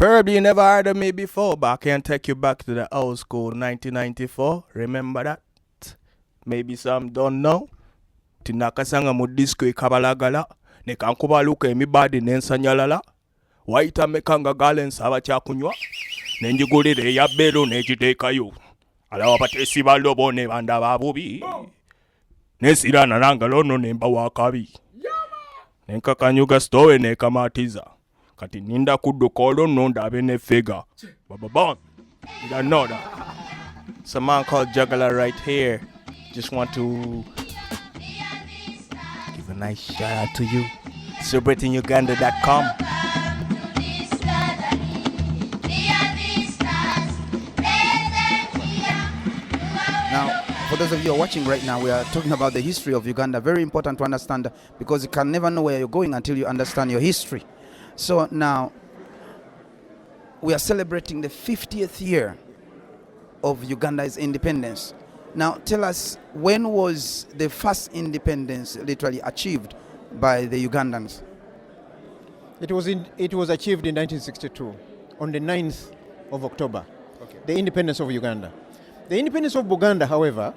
Probably you never heard of me before, but I can take you back to the old school 1994. Remember that? Maybe some don't know. Tinakasanga mu disco ikabalagala. Nekankubaluka emibadi nensanyalala. Waita mekanga galen saba kyakunywa. Nenjigulire ya belo nekiteekayo. Alawa batesi balobo ne banda babubi. Nesirana nangalono nemba wakabi. Nenkakanyuga stowe nekamatiza. Kati ninda kudukolo nonda abene figure. Bababon. You don't know that. It's a man called Juggler right here. Just want to give a nice shout out to you. CelebratingUganda.com. Now, for those of you who are watching right now, we are talking about the history of Uganda. Very important to understand because you can never know where you're going until you understand your history. So now, we are celebrating the 50th year of Uganda's independence. Now, tell us, when was the first independence literally achieved by the Ugandans? It was achieved in 1962, on the 9th of October, the independence of Uganda. The independence of Buganda, however,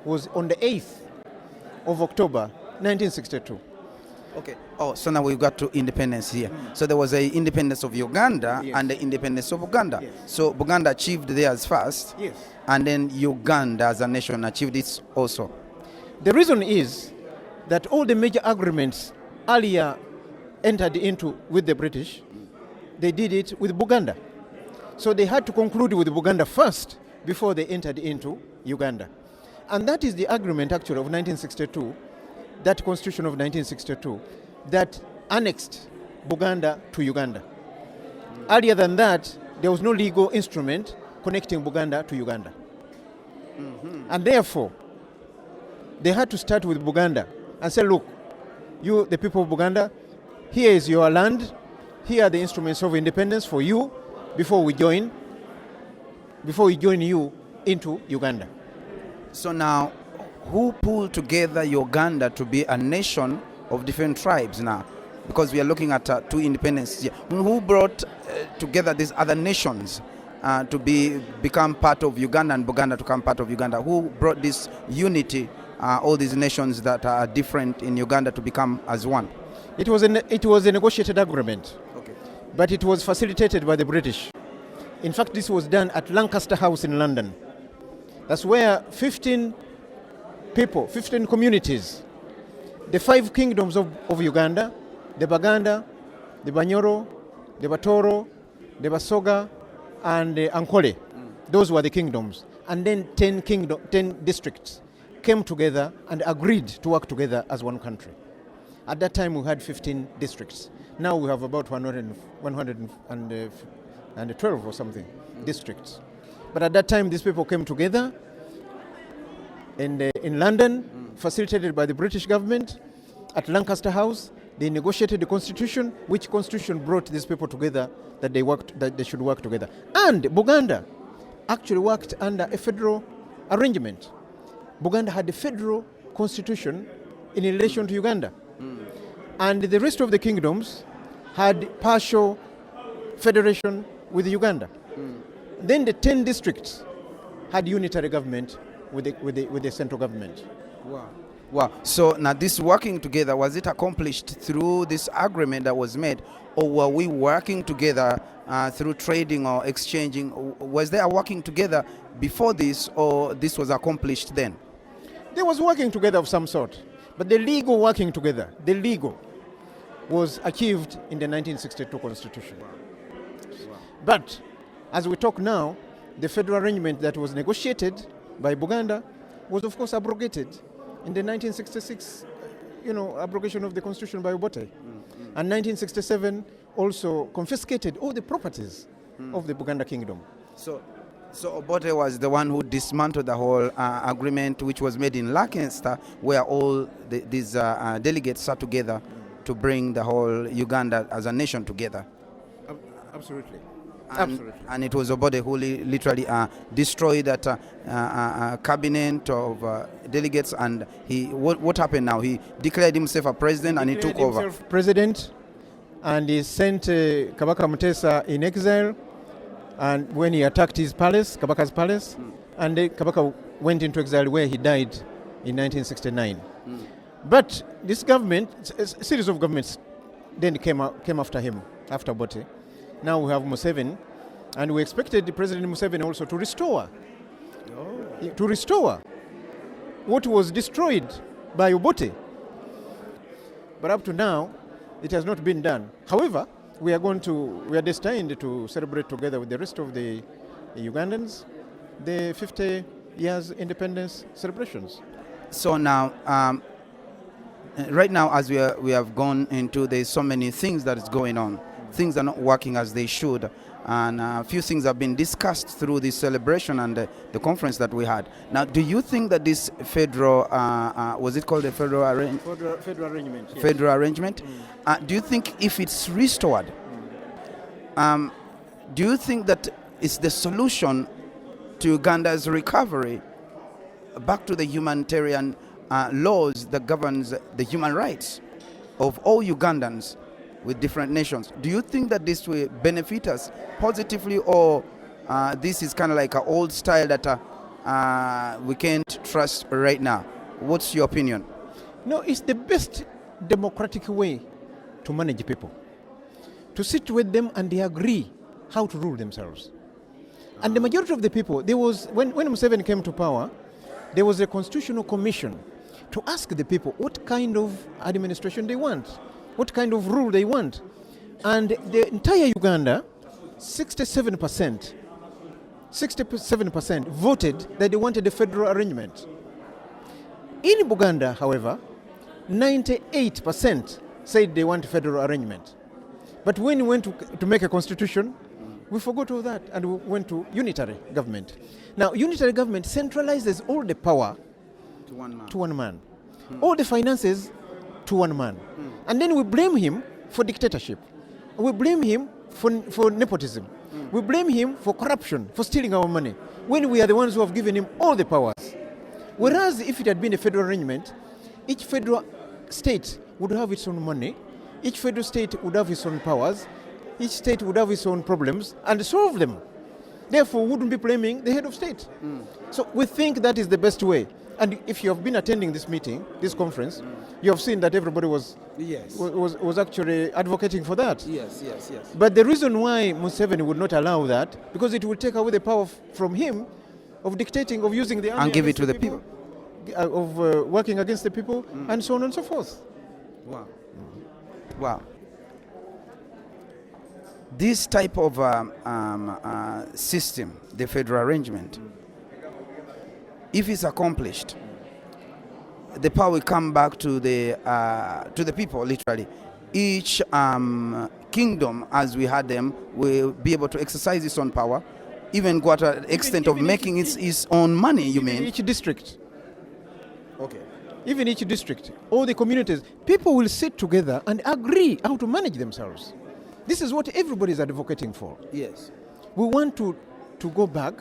was on the 8th of October, 1962. Okay. Oh, so now we've got two independence here. So there was the independence of Uganda and the independence of Uganda. Yes. So Buganda achieved theirs first. Yes. And then Uganda as a nation achieved it also. The reason is that all the major agreements earlier entered into with the British, they did it with Buganda. So they had to conclude with Buganda first before they entered into Uganda. And that is the agreement actually of 1962, that constitution of 1962, that annexed Buganda to Uganda. Earlier than that, there was no legal instrument connecting Buganda to Uganda. And therefore, they had to start with Buganda and say, look, you, the people of Buganda, here is your land, here are the instruments of independence for you before we join you into Uganda. So now, who pulled together Uganda to be a nation of different tribes now? Because we are looking at two independences here. Who brought together these other nations to become part of Uganda and Buganda to become part of Uganda? Who brought this unity, all these nations that are different in Uganda to become as one? It was a negotiated agreement, but it was facilitated by the British. In fact, this was done at Lancaster House in London. That's where 15 people, 15 communities, the 5 kingdoms of Uganda, the Baganda, the Banyoro, the Batoro, the Basoga, and the Ankole. Those were the kingdoms. And then 10 districts came together and agreed to work together as one country. At that time, we had 15 districts. Now we have about 112 or something districts. But at that time, these people came together in London, facilitated by the British government, at Lancaster House. They negotiated the constitution, which constitution brought these people together that they should work together. And Buganda actually worked under a federal arrangement. Buganda had a federal constitution in relation to Uganda. And the rest of the kingdoms had partial federation with Uganda. Then the 10 districts had unitary government with the central government. Wow. So now this working together, was it accomplished through this agreement that was made, or were we working together through trading or exchanging? Was there a working together before this, or this was accomplished then? There was working together of some sort, but the legal working together, was achieved in the 1962 constitution. But as we talk now, the federal arrangement that was negotiated by Buganda was of course abrogated in the 1966 abrogation of the constitution by Obote. And 1967 also confiscated all the properties of the Buganda Kingdom. So Obote was the one who dismantled the whole agreement which was made in Lancaster, where all these delegates sat together to bring the whole Uganda as a nation together. Absolutely. And it was Obote who literally destroyed that cabinet of delegates, and what happened now? He declared himself a president and he took over. President, and he sent Kabaka Mutesa in exile, and when he attacked his palace, Kabaka's palace, and Kabaka went into exile where he died in 1969. But this government, a series of governments, then came after him, after Obote. Now we have Museveni, and we expected President Museveni also to restore what was destroyed by Obote. But up to now, it has not been done. However, we are destined to celebrate together with the rest of the Ugandans the 50 years independence celebrations. So now, right now, as we have gone into, there's so many things that is going on. Things are not working as they should, and a few things have been discussed through this celebration and the conference that we had. Now, do you think that this federal, was it called a federal arrangement? Federal arrangement. Yes. Federal arrangement. Do you think if it's restored, do you think that it's the solution to Uganda's recovery back to the humanitarian laws that governs the human rights of all Ugandans with different nations? Do you think that this will benefit us positively, or this is kind of like an old style that we can't trust right now? What's your opinion? No, it's the best democratic way to manage people. To sit with them and they agree how to rule themselves. And the majority of the people, there was, when Museveni came to power, there was a constitutional commission to ask the people what kind of administration they want, what kind of rule they want. And the entire Uganda, 67% voted that they wanted a federal arrangement. In Buganda, however, 98% said they want a federal arrangement. But when we went to make a constitution, we forgot all that and we went to unitary government. Now, unitary government centralizes all the power to one man. All the finances to one man. And then we blame him for dictatorship. We blame him for nepotism. We blame him for corruption, for stealing our money, when we are the ones who have given him all the powers. Whereas if it had been a federal arrangement, each federal state would have its own money, each federal state would have its own powers, each state would have its own problems and solve them. Therefore, we wouldn't be blaming the head of state. So we think that is the best way. And if you have been attending this meeting, this conference, you have seen that everybody was actually advocating for that. Yes. But the reason why Museveni would not allow that, because it would take away the power from him of dictating, of using the army And give it to the people. Of working against the people, and so on and so forth. Wow. This type of system, the federal arrangement, if it's accomplished, the power will come back to the people, literally. Each kingdom, as we had them, will be able to exercise its own power, even go to the extent of making its own money, you mean? Each district. Okay. Even each district, all the communities, people will sit together and agree how to manage themselves. This is what everybody is advocating for. Yes. We want to go back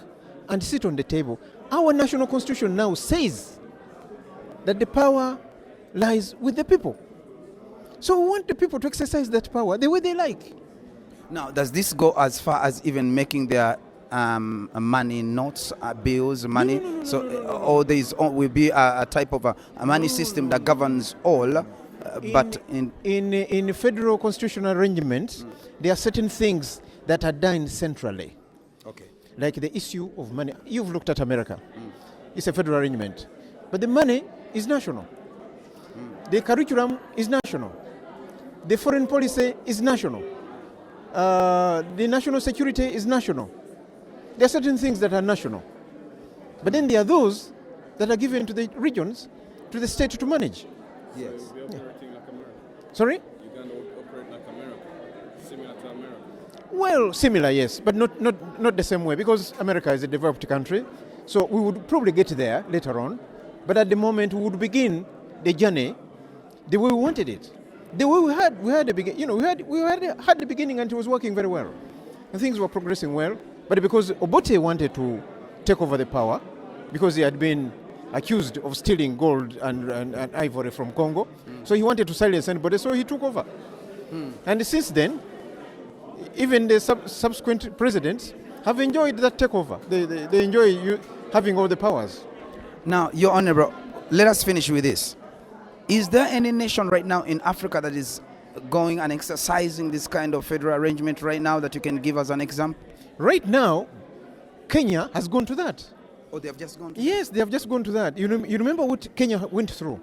and sit on the table. Our national constitution now says that the power lies with the people. So we want the people to exercise that power the way they like. Now, does this go as far as even making their money notes, bills, money? Or there will be a type of a money system that governs all. But in federal constitutional arrangements, there are certain things that are done centrally. Okay. Like the issue of money. You've looked at America. It's a federal arrangement. But the money is national. The curriculum is national. The foreign policy is national. The national security is national. There are certain things that are national. But then there are those that are given to the regions, to the state to manage. Yes. Yeah. Sorry? Uganda would operate like America, similar to America. Well, similar, yes, but not the same way, because America is a developed country. So we would probably get there later on. But at the moment, we would begin the journey the way we wanted it. The way we had the beginning, we had the beginning, and it was working very well. And things were progressing well. But because Obote wanted to take over the power, because he had been accused of stealing gold and ivory from Congo, so he wanted to silence anybody, so he took over. And since then, even the subsequent presidents have enjoyed that takeover. They enjoy having all the powers. Now, Your Honorable, let us finish with this. Is there any nation right now in Africa that is going and exercising this kind of federal arrangement right now that you can give us an example? Right now, Kenya has gone to that. Oh, they have just gone to Yes, they have just gone to that. You remember what Kenya went through?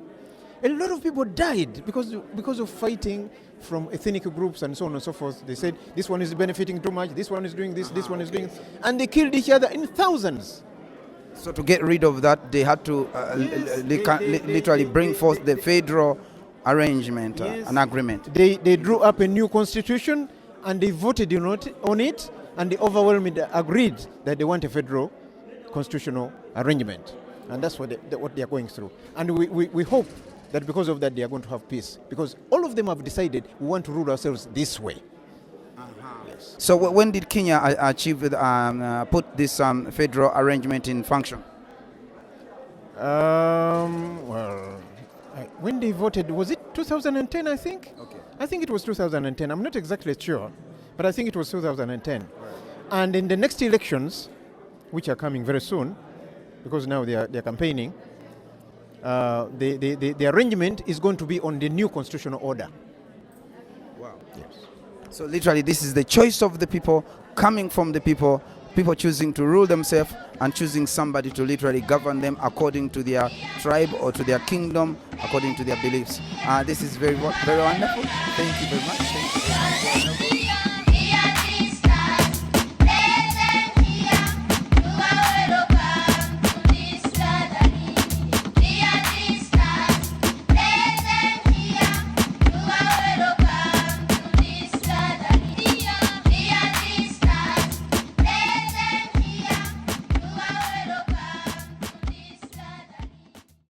A lot of people died because of fighting from ethnic groups and so on and so forth. They said this one is benefiting too much, this one is doing this, this one is doing, and they killed each other in thousands. So to get rid of that, they had to literally bring forth the federal arrangement, an agreement. They drew up a new constitution and they voted on it, and they overwhelmingly agreed that they want a federal constitutional arrangement. And that's what they are going through. And we hope that because of that they are going to have peace. Because all of them have decided we want to rule ourselves this way. Yes. So when did Kenya achieve put this federal arrangement in function? When they voted, was it 2010, I think? Okay. I think it was 2010. I'm not exactly sure, but I think it was 2010. Right. And in the next elections, which are coming very soon, because now they are campaigning, the arrangement is going to be on the new constitutional order. Wow. Yes. So literally this is the choice of the people, coming from the people choosing to rule themselves and choosing somebody to literally govern them according to their tribe or to their kingdom, according to their beliefs. This is very wonderful. Thank you very much. Thank you very much.